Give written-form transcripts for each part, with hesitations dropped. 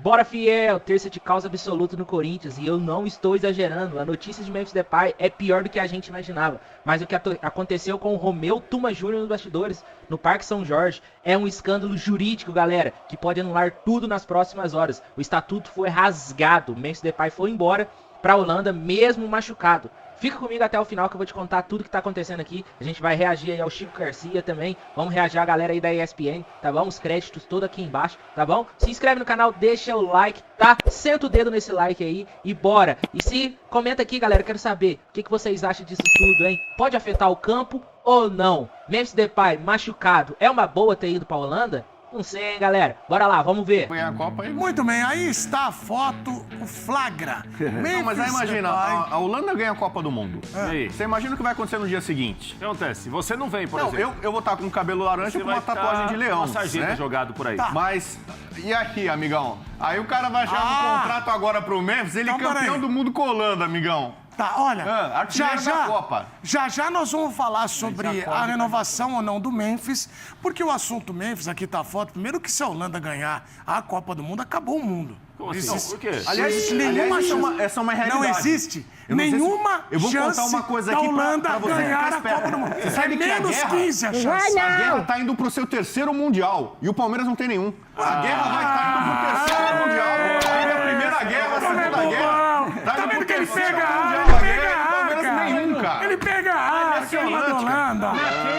Bora, fiel! Terça de causa absoluta no Corinthians. E eu não estou exagerando. A notícia de Memphis Depay é pior do que a gente imaginava. Mas o que aconteceu com o Romeu Tuma Júnior nos bastidores, no Parque São Jorge, é um escândalo jurídico, galera, que pode anular tudo nas próximas horas. O estatuto foi rasgado. Memphis Depay foi embora pra Holanda, mesmo machucado. Fica comigo até o final que eu vou te contar tudo que tá acontecendo aqui. A gente vai reagir aí ao Chico Garcia também. Vamos reagir à galera aí da ESPN, tá bom? Os créditos todos aqui embaixo, tá bom? Se inscreve no canal, deixa o like, tá? Senta o dedo nesse like aí e bora. E se comenta aqui, galera, quero saber o que vocês acham disso tudo, hein? Pode afetar o campo ou não? Memphis Depay machucado, é uma boa ter ido pra Holanda? Não sei, hein, galera. Bora lá, vamos ver. Ganhar a Copa aí. Muito bem, aí está a foto, o flagra. Não, mas aí imagina, a Holanda ganha a Copa do Mundo. E aí? Você imagina o que vai acontecer no dia seguinte? O que acontece? Você não vem, por Não, exemplo. eu vou estar com o cabelo laranja Você e com vai uma tatuagem de leão. uma sarjeta né? jogado por aí. Tá. Mas, e aqui, amigão? Aí o cara vai achar um contrato agora pro Memphis, ele é Então, campeão peraí. do mundo com a Holanda, amigão. Tá, olha, artilheiro da Copa. já nós vamos falar sobre a renovação ou não do Memphis, porque o assunto Memphis, aqui tá a foto, primeiro que se a Holanda ganhar a Copa do Mundo, acabou o mundo. Como assim? Existe- Por quê? Aliás, existe nenhuma essa é uma realidade. Não existe Eu não sei se- nenhuma Eu vou chance contar uma coisa da aqui Holanda pra você ganhar ficar a Copa do Mundo. esperto. Você É sabe que a menos guerra- 15 a chance. A guerra tá indo pro seu terceiro Mundial e o Palmeiras não tem nenhum. A guerra vai estar indo pro terceiro Mundial. Teve a primeira guerra, a segunda guerra. Tá vendo que ele pega a Mundial, arma, a ele guerra pega e o a Palmeiras arma, nenhum, cara. Ele pega a arma, que é uma da Holanda.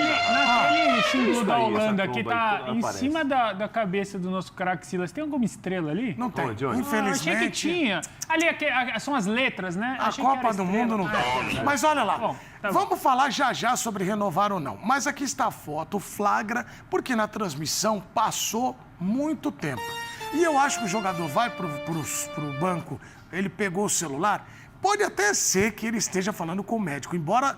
Naquele símbolo da aí, Holanda essa que tromba aí, tá toda em aparece. cima da cabeça do nosso craque Silas, tem alguma estrela ali? Não tem, Onde? Ah, achei que infelizmente. tinha. Ali são as letras, né? A Achei que era Copa do estrela. Mundo não Ah, tem. Mas olha lá, Bom, tá bom. vamos falar já sobre renovar ou não. Mas aqui está a foto, flagra, porque na transmissão passou muito tempo. E eu acho que o jogador vai pro banco, ele pegou o celular. Pode até ser que ele esteja falando com o médico, embora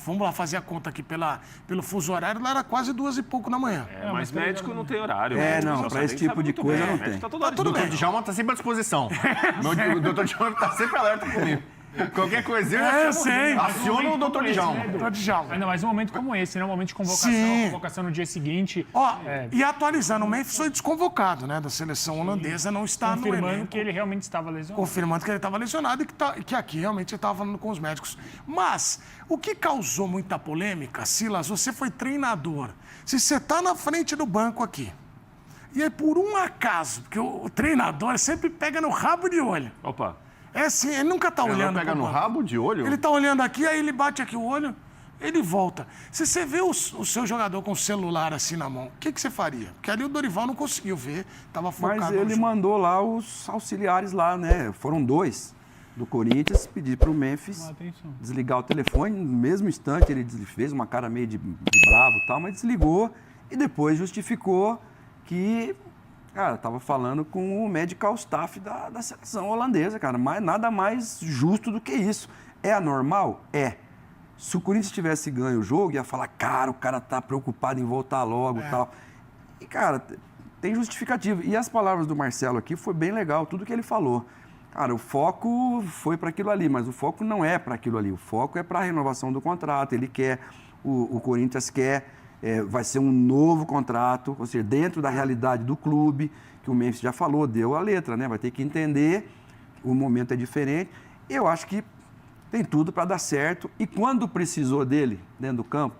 vamos lá fazer a conta aqui, pelo fuso horário, lá era quase 2 e pouco da manhã. Mas médico não tem horário. É, Médico não, só pra sabe esse sabe tipo de muito coisa bem. não Médico tem. Tá toda hora tudo O bem. doutor Djalma tá sempre à disposição. O doutor Djalma tá sempre alerta comigo. Qualquer coisinha eu Eu já chamo. sei. Aciona o doutor Djalma. Tô de Djalma. Ainda mais um momento como esse, né? Um momento de convocação, Sim. convocação no dia seguinte. Ó, e atualizando, o Memphis foi desconvocado, né, da seleção holandesa, não está no Confirmando elenco. que ele realmente estava lesionado. Confirmando que ele estava lesionado e que aqui realmente ele estava falando com os médicos. Mas o que causou muita polêmica, Silas, você foi treinador. Se você está na frente do banco aqui, e aí por um acaso, porque o treinador sempre pega no rabo de olho. Opa. É assim, ele nunca está Ela olhando. pega pro no banco. rabo de olho? Ele tá olhando aqui, aí ele bate aqui o olho, ele volta. Se você vê o seu jogador com o celular assim na mão, o que você faria? Porque ali o Dorival não conseguiu ver, tava focado Mas no ele jogo. mandou lá os auxiliares lá, né? Foram 2 do Corinthians, pedir pro Memphis Atenção. desligar o telefone. No mesmo instante ele fez uma cara meio de bravo e tal, mas desligou e depois justificou que, cara, tava falando com o medical staff da seleção holandesa, cara. Mas nada mais justo do que isso. É anormal? É. Se o Corinthians tivesse ganho o jogo, ia falar, cara, o cara tá preocupado em voltar logo e tal. E, cara, tem justificativa. E as palavras do Marcelo aqui foi bem legal, tudo que ele falou. Cara, o foco foi para aquilo ali, mas o foco não é para aquilo ali. O foco é para a renovação do contrato. Ele quer, o Corinthians quer, vai ser um novo contrato, ou seja, dentro da realidade do clube, que o Memphis já falou, deu a letra, né? Vai ter que entender, o momento é diferente. Eu acho que tem tudo para dar certo. E quando precisou dele, dentro do campo,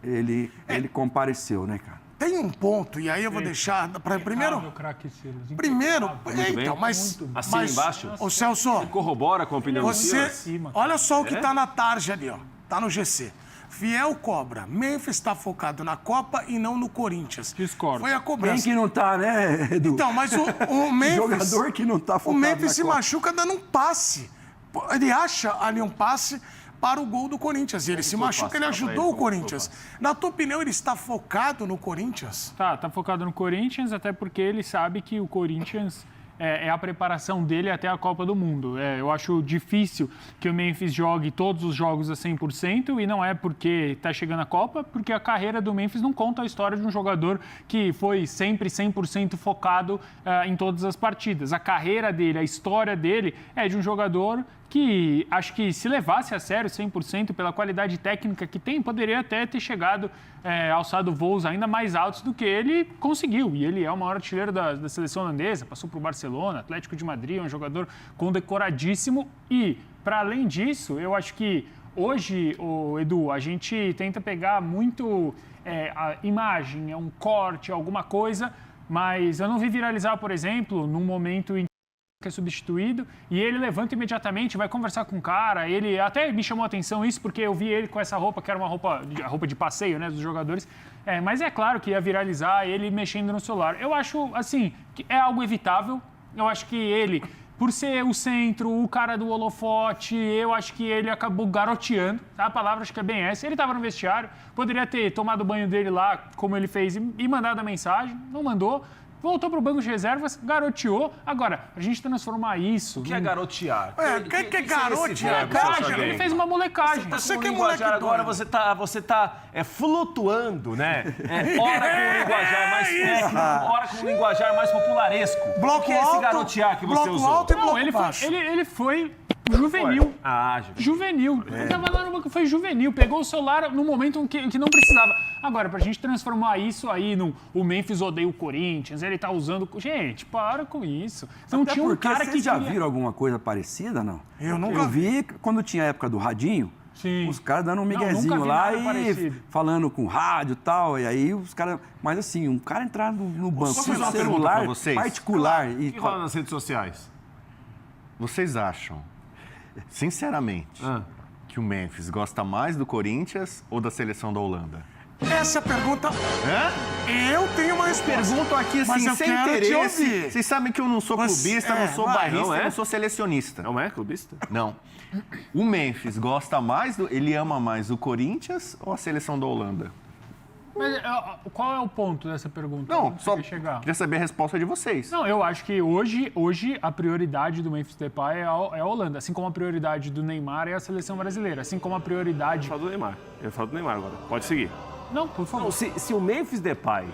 ele compareceu, né, cara? Tem um ponto, e aí eu vou deixar para primeiro. Do craque Silas. Primeiro, bem. então, mas. Assim mas, embaixo? Ô Celso, Corrobora com a opinião do você. Silas? Olha só o que tá na tarja ali, ó. Tá no GC. Fiel cobra. Memphis está focado na Copa e não no Corinthians. Discordo. Foi a Quem cobrança. que não tá, né, Edu? Então, mas o Memphis. Jogador que não tá O focado Memphis na se Copa. machuca dando um passe. Ele acha ali um passe para o gol do Corinthians. E ele se machuca, ele ajudou o Corinthians. Na tua opinião, ele está focado no Corinthians? Tá focado no Corinthians, até porque ele sabe que o Corinthians é a preparação dele até a Copa do Mundo. Eu acho difícil que o Memphis jogue todos os jogos a 100% e não é porque está chegando a Copa, porque a carreira do Memphis não conta a história de um jogador que foi sempre 100% focado em todas as partidas. A carreira dele, a história dele é de um jogador que acho que se levasse a sério 100% pela qualidade técnica que tem, poderia até ter chegado, alçado voos ainda mais altos do que ele conseguiu. E ele é o maior artilheiro da seleção holandesa, passou por Barcelona, Atlético de Madrid, é um jogador condecoradíssimo. E, para além disso, eu acho que hoje, Edu, a gente tenta pegar muito a imagem, um corte, alguma coisa, mas eu não vi viralizar, por exemplo, num momento em que é substituído, e ele levanta imediatamente, vai conversar com o cara, ele até me chamou a atenção isso, porque eu vi ele com essa roupa, que era uma roupa de passeio, né, dos jogadores, mas é claro que ia viralizar ele mexendo no celular. Eu acho, assim, que é algo evitável, eu acho que ele, por ser o centro, o cara do holofote, eu acho que ele acabou garoteando, tá? A palavra acho que é bem essa, ele estava no vestiário, poderia ter tomado o banho dele lá, como ele fez, e mandado a mensagem, não mandou, voltou para o banco de reservas, garoteou. Agora, a gente transformar isso... O que é garotear? O que é garotear? Molecagem, ele fez uma molecagem. Você que é moleque moleque agora, doido. você tá flutuando, né? Ora com um linguajar mais técnico, ora com um linguajar mais popularesco. Bloco o que é esse alto, garotear que você bloco usou? alto e Não, bloco ele baixo. foi juvenil. Juvenil. Ele tava lá no banco, foi juvenil. Pegou o celular no momento que não precisava. Agora, pra gente transformar isso aí no o Memphis odeia o Corinthians, ele tá usando... Gente, para com isso. Então Até tinha um porque cara vocês que já queria... viram alguma coisa parecida, não? Eu nunca Eu vi quando tinha a época do radinho, Sim. os caras dando um Não, miguezinho nunca vi lá nada e parecido. falando com rádio e tal, e aí os caras... Mas assim, um cara entrar no banco Posso com fazer uma um pergunta celular pra vocês? particular O e... que rola nas redes sociais? Vocês acham, sinceramente, que o Memphis gosta mais do Corinthians ou da seleção da Holanda? Essa pergunta, eu tenho uma resposta. Pergunto aqui Mas assim, eu sem quero te interesse. ouvir. Vocês sabem que eu não sou clubista, não sou bairrista, não é? não sou selecionista. Não é clubista? Não. O Memphis gosta mais ele ama mais o Corinthians ou a seleção da Holanda? Mas qual é o ponto dessa pergunta? Não, Onde você só quer chegar? queria saber a resposta de vocês. Não, eu acho que hoje a prioridade do Memphis Depay é a Holanda, assim como a prioridade do Neymar é a seleção brasileira, assim como a prioridade... Eu falo do Neymar. Eu falo do Neymar agora. Pode seguir. Não, por favor. Não, se o Memphis Depay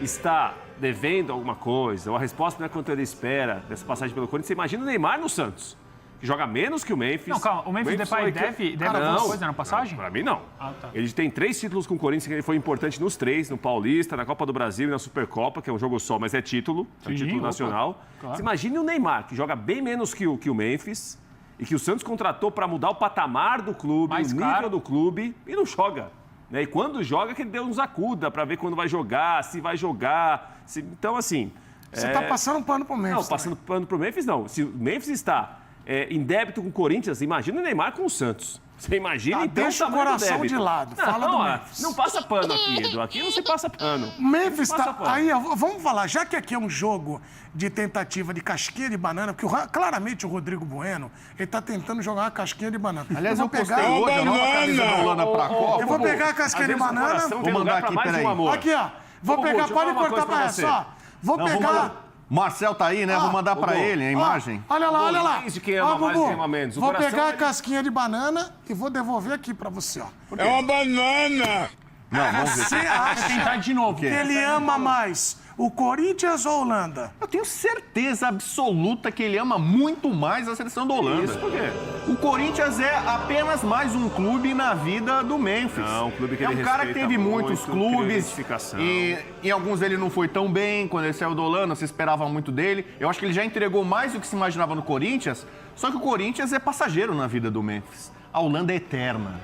está devendo alguma coisa, ou a resposta não é quanto ele espera dessa passagem pelo Corinthians, você imagina o Neymar no Santos, que joga menos que o Memphis. Não, calma, o Memphis Depay deve alguma coisa na passagem? Para mim, não. Ah, tá. Ele tem 3 títulos com o Corinthians, que ele foi importante nos 3, no Paulista, na Copa do Brasil e na Supercopa, que é um jogo só, mas é título, é um Sim, título opa, nacional. claro. Você imagine o Neymar, que joga bem menos que o Memphis, e que o Santos contratou para mudar o patamar do clube, Mais o nível caro. do clube, e não joga. Né? E quando joga, que ele Deus nos acuda para ver quando vai jogar, se vai jogar. Então, assim... Você tá passando pano pro Memphis. Não, passando pano pro Memphis, não. Se o Memphis está em débito com o Corinthians, imagina o Neymar com o Santos. Você imagina, então, deixa o tamanho do coração débito. de lado. Fala do Memphis. Não passa pano aqui, Edu. Aqui não se passa pano. Memphis Passa tá. pano. Aí, ó, vamos falar, já que aqui é um jogo de tentativa de casquinha de banana, porque claramente o Rodrigo Bueno, ele tá tentando jogar uma casquinha de banana. Aliás, eu vou postei pegar. hoje a nova camisa da Holanda pra Copa. Eu vou pegar a casquinha de banana. Vou mandar aqui, peraí. Aqui, ó. Vou Ô, pegar, deixa eu pode falar uma cortar coisa pra pra você. essa, ó. Vou Não, vou pegar. mandar. Marcel tá aí, né? Vou mandar pra ele a imagem. Olha lá, olha lá. Diz de quem ama mais, Gugu, quem ama menos. O vou coração, pegar a ele- casquinha de banana e vou devolver aqui pra você, ó. É uma banana! Não, vamos ver. Você acha Tentar de novo. que ele ama mais o Corinthians ou a Holanda? Eu tenho certeza absoluta que ele ama muito mais a seleção da Holanda. Isso por quê? O Corinthians é apenas mais um clube na vida do Memphis. Não, um clube que é um ele cara que respeita teve muitos muito, cria clubes. identificação. E em alguns ele não foi tão bem. Quando ele saiu da Holanda, se esperava muito dele. Eu acho que ele já entregou mais do que se imaginava no Corinthians. Só que o Corinthians é passageiro na vida do Memphis. A Holanda é eterna.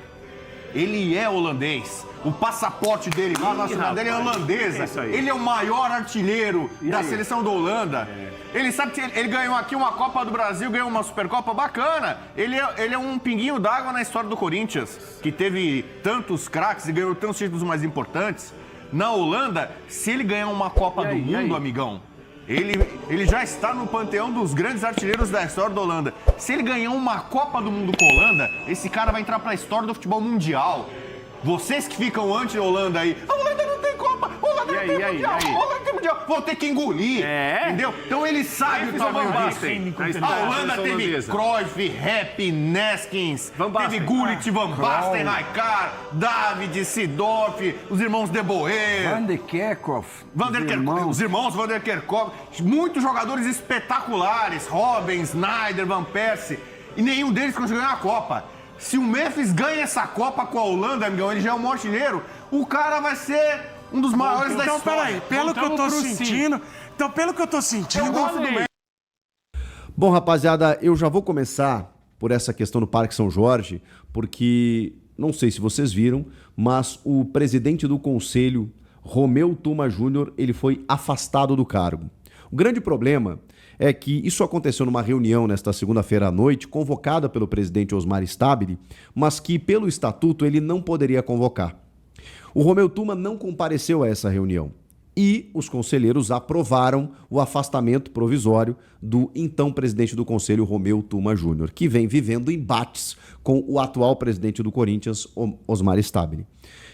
Ele é holandês. O passaporte dele, a nacionalidade dele é rapaz, holandesa. é isso aí. Ele é o maior artilheiro da aí? seleção da Holanda. Ele sabe que ele ganhou aqui uma Copa do Brasil, ganhou uma Supercopa bacana. Ele é um pinguinho d'água na história do Corinthians, que teve tantos craques e ganhou tantos títulos mais importantes. Na Holanda, se ele ganhar uma Copa do Mundo, amigão, ele já está no panteão dos grandes artilheiros da história da Holanda. Se ele ganhar uma Copa do Mundo com a Holanda, esse cara vai entrar para a história do futebol mundial. Vocês que ficam anti-Holanda aí, a Holanda não tem Copa, a Holanda não tem Mundial, a Holanda não tem Mundial. Vão ter que engolir, entendeu? Então ele sabe o tamanho disso. A Holanda teve Cruyff, Rep, Neskins, teve Gullit, Van Basten, Rijkaard, David, Seedorf, os irmãos De Boer. Van de Kerkhoff. Os irmãos Van der Kerkhoff, muitos jogadores espetaculares, Robben, Sneijder, Van Persie. e nenhum deles conseguiu ganhar a Copa. Se o Memphis ganha essa Copa com a Holanda, amigão, ele já é o maior artilheiro, o cara vai ser um dos maiores da Então, história. peraí, pelo que eu tô sentindo... Então, pelo que eu tô sentindo... Bom, rapaziada, eu já vou começar por essa questão do Parque São Jorge, porque não sei se vocês viram, mas o presidente do conselho, Romeu Tuma Júnior, ele foi afastado do cargo. O grande problema é que isso aconteceu numa reunião nesta segunda-feira à noite, convocada pelo presidente Osmar Stabile, mas que pelo estatuto ele não poderia convocar. O Romeu Tuma não compareceu a essa reunião. E os conselheiros aprovaram o afastamento provisório do então presidente do conselho, Romeu Tuma Júnior, que vem vivendo embates com o atual presidente do Corinthians, Osmar Stabile.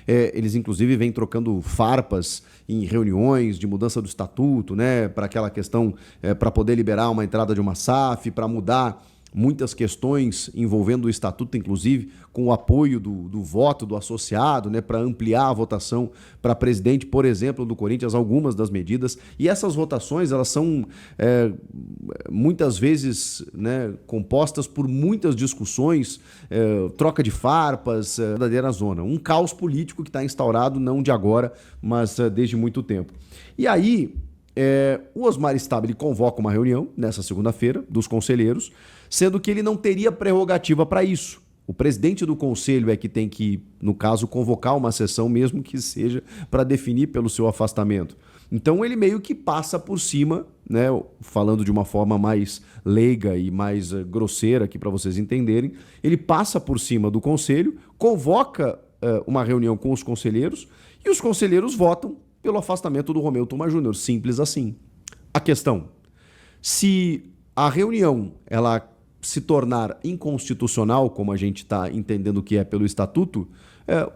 Eles, inclusive, vêm trocando farpas em reuniões de mudança do estatuto, né, para aquela questão, para poder liberar uma entrada de uma SAF, para mudar muitas questões envolvendo o estatuto, inclusive com o apoio do voto do associado, né, para ampliar a votação para presidente, por exemplo, do Corinthians, algumas das medidas. E essas votações, elas são muitas vezes, né, compostas por muitas discussões, troca de farpas, verdadeira zona. Um caos político que está instaurado não de agora, mas desde muito tempo. E aí, o Osmar Stabile convoca uma reunião nessa segunda-feira dos conselheiros, sendo que ele não teria prerrogativa para isso. O presidente do conselho é que tem que, no caso, convocar uma sessão, mesmo que seja para definir pelo seu afastamento. Então ele meio que passa por cima, né, falando de uma forma mais leiga e mais grosseira aqui para vocês entenderem, ele passa por cima do conselho, convoca uma reunião com os conselheiros e os conselheiros votam pelo afastamento do Romeu Tuma Júnior, simples assim. A questão, se a reunião ela se tornar inconstitucional, como a gente está entendendo que é pelo estatuto,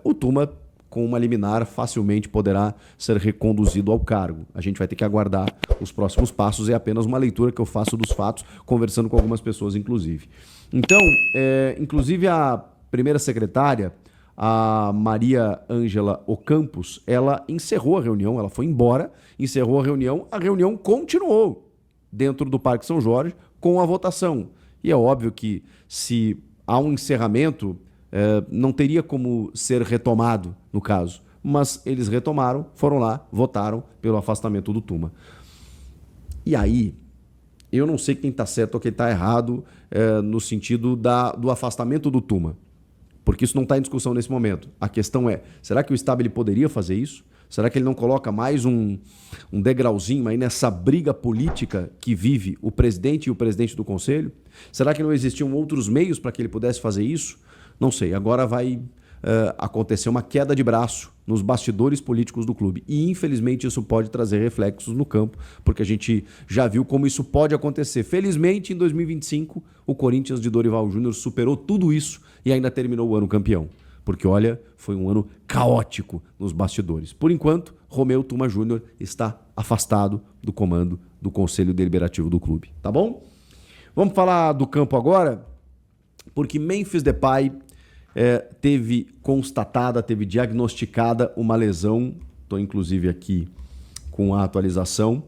o Tuma, com uma liminar, facilmente poderá ser reconduzido ao cargo. A gente vai ter que aguardar os próximos passos, é apenas uma leitura que eu faço dos fatos, conversando com algumas pessoas, inclusive. Então, inclusive a primeira secretária, a Maria Ângela Ocampos, ela encerrou a reunião, ela foi embora, encerrou a reunião continuou dentro do Parque São Jorge com a votação. E é óbvio que se há um encerramento, não teria como ser retomado no caso, mas eles retomaram, foram lá, votaram pelo afastamento do Tuma. E aí, eu não sei quem está certo ou quem está errado no sentido do afastamento do Tuma, porque isso não está em discussão nesse momento. A questão é, será que o Stabile poderia fazer isso? Será que ele não coloca mais um degrauzinho aí nessa briga política que vive o presidente e o presidente do conselho? Será que não existiam outros meios para que ele pudesse fazer isso? Não sei. Agora vai acontecer uma queda de braço nos bastidores políticos do clube. E, infelizmente, isso pode trazer reflexos no campo, porque a gente já viu como isso pode acontecer. Felizmente, em 2025, o Corinthians de Dorival Júnior superou tudo isso e ainda terminou o ano campeão. Porque, olha, foi um ano caótico nos bastidores. Por enquanto, Romeu Tuma Júnior está afastado do comando do Conselho Deliberativo do clube. Tá bom? Vamos falar do campo agora, porque Memphis Depay teve diagnosticada uma lesão, estou inclusive aqui com a atualização,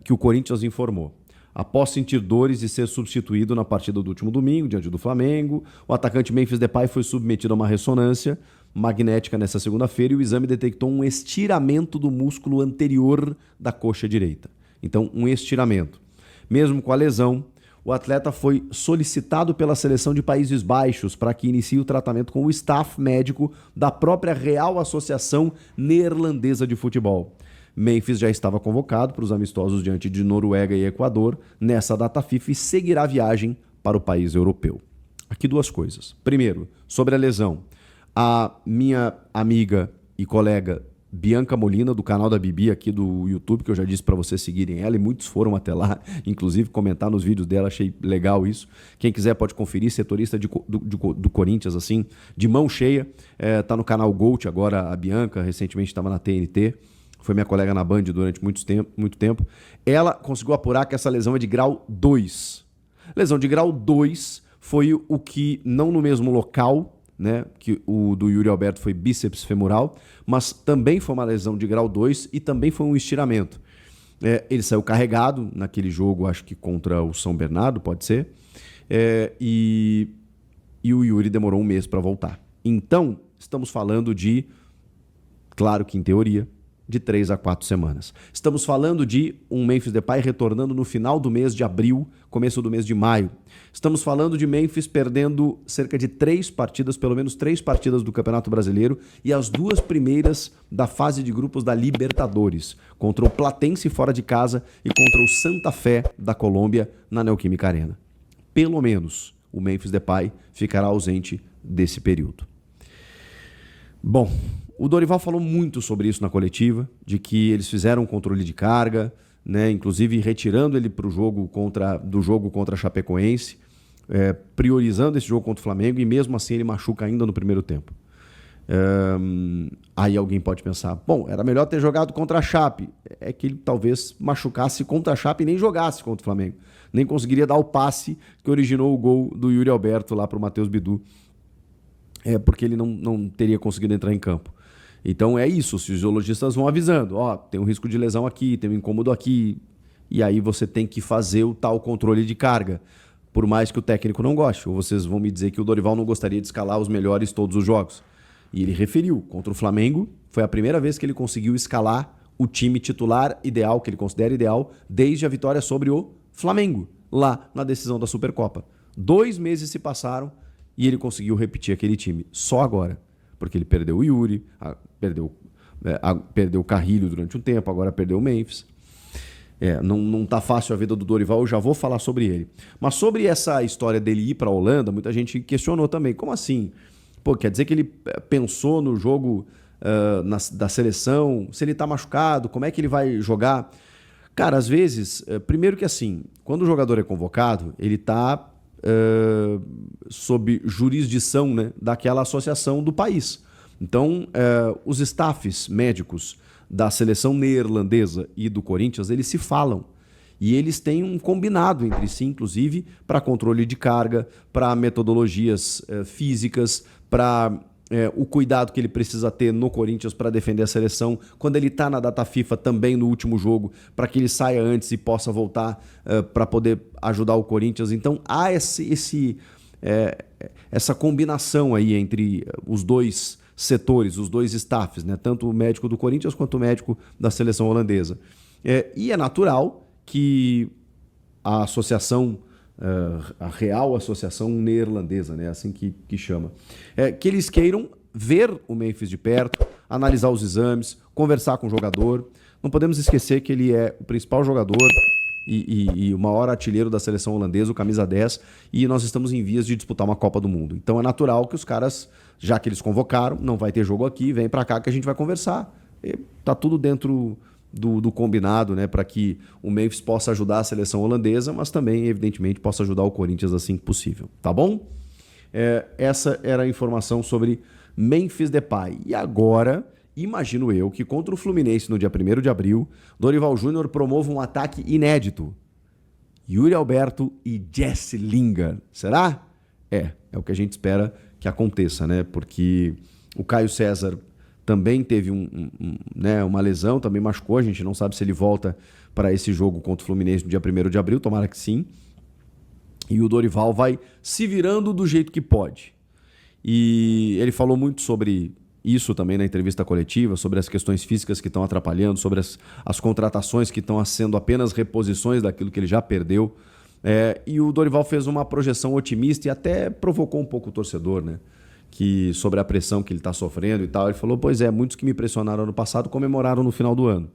que o Corinthians informou. Após sentir dores e ser substituído na partida do último domingo, diante do Flamengo, o atacante Memphis Depay foi submetido a uma ressonância magnética nessa segunda-feira e o exame detectou um estiramento do músculo anterior da coxa direita. Então, um estiramento. Mesmo com a lesão, o atleta foi solicitado pela seleção de Países Baixos para que inicie o tratamento com o staff médico da própria Real Associação Neerlandesa de Futebol. Memphis já estava convocado para os amistosos diante de Noruega e Equador nessa data FIFA e seguirá a viagem para o país europeu. Aqui duas coisas. Primeiro, sobre a lesão. A minha amiga e colega Bianca Molina, do canal da Bibi aqui do YouTube, que eu já disse para vocês seguirem ela, e muitos foram até lá, inclusive comentar nos vídeos dela, achei legal isso. Quem quiser pode conferir, setorista do Corinthians, assim, de mão cheia. Tá no canal Gold agora, a Bianca, recentemente estava na TNT. Foi minha colega na Band durante muito tempo. Ela conseguiu apurar que essa lesão é de grau 2. Lesão de grau 2 foi o que, não no mesmo local, né, que o do Yuri Alberto foi bíceps femoral, mas também foi uma lesão de grau 2 e também foi um estiramento. Ele saiu carregado naquele jogo, acho que contra o São Bernardo, pode ser. E o Yuri demorou um mês para voltar. Então, estamos falando de, claro que em teoria, de 3 a 4 semanas. Estamos falando de um Memphis Depay retornando no final do mês de abril, começo do mês de maio. Estamos falando de Memphis perdendo cerca de 3 partidas, pelo menos 3 partidas do Campeonato Brasileiro e as 2 primeiras da fase de grupos da Libertadores, contra o Platense fora de casa e contra o Santa Fé da Colômbia na Neoquímica Arena. Pelo menos o Memphis Depay ficará ausente desse período. Bom, o Dorival falou muito sobre isso na coletiva, de que eles fizeram um controle de carga, né, inclusive retirando ele do jogo contra a Chapecoense, priorizando esse jogo contra o Flamengo, e mesmo assim ele machuca ainda no primeiro tempo. Aí alguém pode pensar, bom, era melhor ter jogado contra a Chape. É que ele talvez machucasse contra a Chape e nem jogasse contra o Flamengo. Nem conseguiria dar o passe que originou o gol do Yuri Alberto lá para o Matheus Bidu. Porque ele não teria conseguido entrar em campo. Então é isso, os fisiologistas vão avisando, tem um risco de lesão aqui, tem um incômodo aqui, e aí você tem que fazer o tal controle de carga, por mais que o técnico não goste. Ou vocês vão me dizer que o Dorival não gostaria de escalar os melhores todos os jogos. E ele referiu, contra o Flamengo, foi a primeira vez que ele conseguiu escalar o time titular ideal, que ele considera ideal, desde a vitória sobre o Flamengo, lá na decisão da Supercopa. 2 meses se passaram e ele conseguiu repetir aquele time, só agora. Porque ele perdeu o Yuri, perdeu o Carrilho durante um tempo, agora perdeu o Memphis. Não tá fácil a vida do Dorival, eu já vou falar sobre ele. Mas sobre essa história dele ir para a Holanda, muita gente questionou também. Como assim? Pô, quer dizer que ele pensou no jogo da seleção? Se ele tá machucado, como é que ele vai jogar? Cara, às vezes, primeiro que assim, quando o jogador é convocado, ele tá sob jurisdição, né, daquela associação do país. Então, os staffs médicos da seleção neerlandesa e do Corinthians, eles se falam. E eles têm um combinado entre si, inclusive, para controle de carga, para metodologias físicas, para o cuidado que ele precisa ter no Corinthians para defender a seleção. Quando ele está na data FIFA também no último jogo, para que ele saia antes e possa voltar para poder ajudar o Corinthians. Então há essa combinação aí entre os dois setores, os dois staffs, né? Tanto o médico do Corinthians quanto o médico da seleção holandesa. E é natural que a associação, a Real Associação Neerlandesa, né, assim que chama, que eles queiram ver o Memphis de perto, analisar os exames, conversar com o jogador. Não podemos esquecer que ele é o principal jogador e o maior artilheiro da seleção holandesa, o camisa 10, e nós estamos em vias de disputar uma Copa do Mundo. Então é natural que os caras, já que eles convocaram, não vai ter jogo aqui, vem pra cá que a gente vai conversar. Tá tudo dentro do combinado, né, para que o Memphis possa ajudar a seleção holandesa, mas também, evidentemente, possa ajudar o Corinthians assim que possível. Tá bom? Essa era a informação sobre Memphis Depay. E agora, imagino eu que contra o Fluminense no dia 1º de abril, Dorival Júnior promova um ataque inédito. Yuri Alberto e Jesse Lingard. Será? É o que a gente espera que aconteça, né? Porque o Caio César também teve uma lesão, também machucou. A gente não sabe se ele volta para esse jogo contra o Fluminense no dia 1º de abril, tomara que sim. E o Dorival vai se virando do jeito que pode. E ele falou muito sobre isso também na entrevista coletiva, sobre as questões físicas que estão atrapalhando, sobre as contratações que estão sendo apenas reposições daquilo que ele já perdeu. E o Dorival fez uma projeção otimista e até provocou um pouco o torcedor, né? Que sobre a pressão que ele está sofrendo e tal. Ele falou, pois muitos que me pressionaram ano passado comemoraram no final do ano.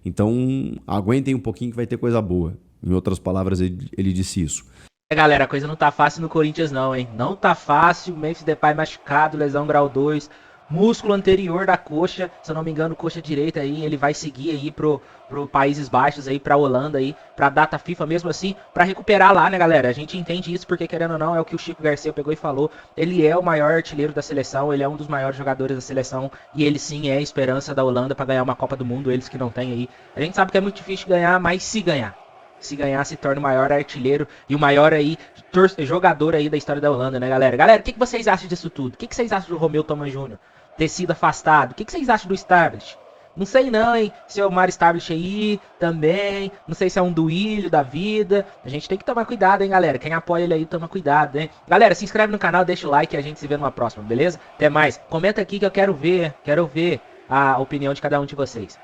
Então, aguentem um pouquinho que vai ter coisa boa. Em outras palavras, ele disse isso. Galera, a coisa não tá fácil no Corinthians não, hein? Não tá fácil, Memphis Depay machucado, lesão grau 2, músculo anterior da coxa, se eu não me engano, coxa direita aí, ele vai seguir aí pro Países Baixos aí, pra Holanda aí, pra data FIFA mesmo assim, pra recuperar lá, né, galera? A gente entende isso porque, querendo ou não, é o que o Chico Garcia pegou e falou, ele é o maior artilheiro da seleção, ele é um dos maiores jogadores da seleção, e ele sim é a esperança da Holanda pra ganhar uma Copa do Mundo, eles que não têm aí. A gente sabe que é muito difícil ganhar, mas se ganhar, se torna o maior artilheiro e o maior aí jogador aí da história da Holanda, né, galera? Galera, o que vocês acham disso tudo? O que vocês acham do Romeu Thomas Júnior ter sido afastado? O que vocês acham do Starlist? Não sei não, hein? Se é o Mário Stablish aí também. Não sei se é um Duílio da vida. A gente tem que tomar cuidado, hein, galera? Quem apoia ele aí, toma cuidado, hein? Galera, se inscreve no canal, deixa o like e a gente se vê numa próxima, beleza? Até mais. Comenta aqui que eu quero ver a opinião de cada um de vocês.